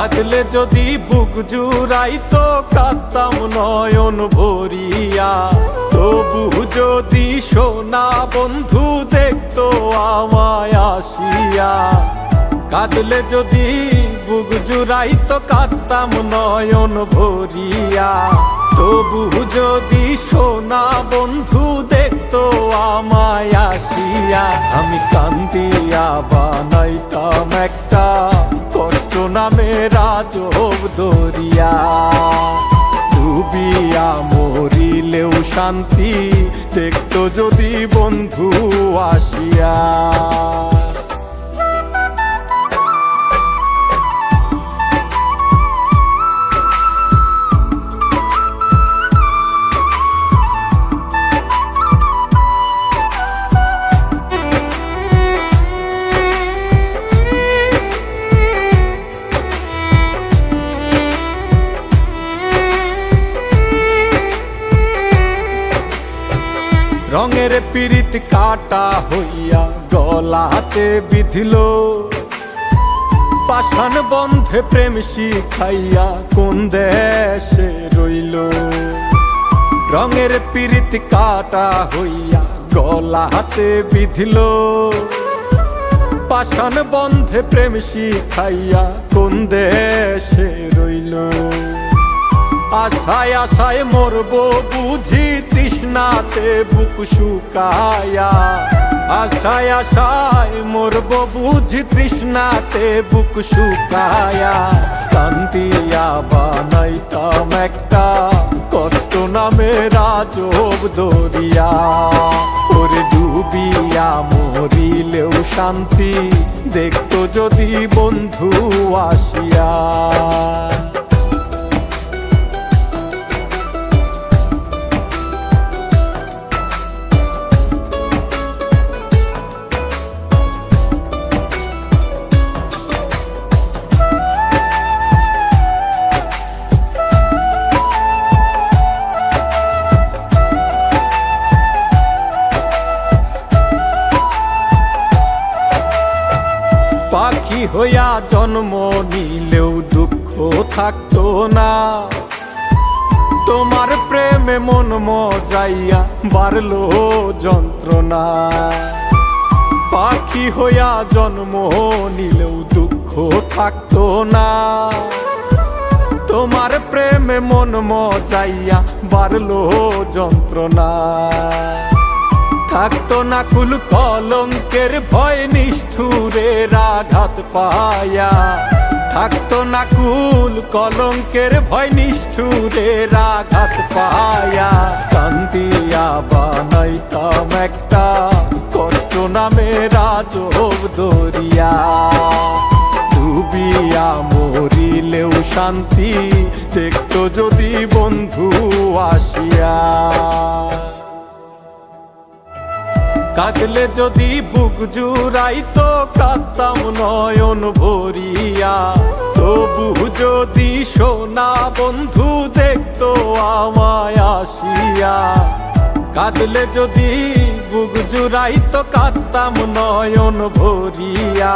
কাঁদলে যদি বুক জুড়াইতো কাঁদতাম নয়ন ভরিয়া। তবু যদি সোনা বন্ধু দেখতো আমায় আসিয়া। কাঁদলে যদি বুক জুড়াইতো কাঁদতাম নয়ন ভরিয়া। তবু যদি সোনা বন্ধু দেখতো আমায় আসিয়া। আমি কান্দিয়া বানাইতাম একটা কষ্ট নামের আজব দরিয়া। ডুবিয়া মরিলেও শান্তি দেখতো যদি বন্ধু আসিয়া। রঙের পিরিত কাটা হইয়া গলাতে বিধিল। পাষাণ বন্ধে প্রেম শিখাইয়া কোন দেশে রইল। রঙের পিরিত কাটা হইয়া গলাতে বিধিল। পাষাণ বন্ধে প্রেম শিখাইয়া কোন দেশে রইল। আশায় আশায় মরব বুঝি তৃষ্ণাতে বুক শুকায়া। আশায় আশায় মরব বুঝি তৃষ্ণাতে বুক শুকায়া। কান্দিয়া বানাইতাম একটা কষ্ট নামের আজব দরিয়া। ওরে ডুবিয়া মরিলেও শান্তি দেখতো যদি বন্ধু আসিয়া। পাখি হইয়া জন্ম নিলেও দুঃখ থাকতো না। তোমার প্রেমে মন মজাইয়া বাড়লো যন্ত্রণা। পাখি হইয়া জন্ম নিলেও দুঃখ থাকতো না। তোমার প্রেমে মন মজাইয়া বাড়লো যন্ত্রণা। থাকতো না কুল কলঙ্কের ভয় নিষ্ঠুরের আঘাত পায়া। থাকতো না কুল কলঙ্কের ভয় নিষ্ঠুরের আঘাত পায়া। কান্দিয়া বানাইতাম একটা কষ্ট নামের আজব দরিয়া। ডুবিয়া মরিলেও শান্তি দেখতো যদি বন্ধু আসিয়া। কাঁদলে যদি বুক জুড়াইতো কাঁদতাম নয়ন ভরিয়া। তবু যদি সোনা বন্ধু দেখতো আমায় আসিয়া। কাঁদলে যদি বুক জুড়াইতো কাঁদতাম নয়ন ভরিয়া।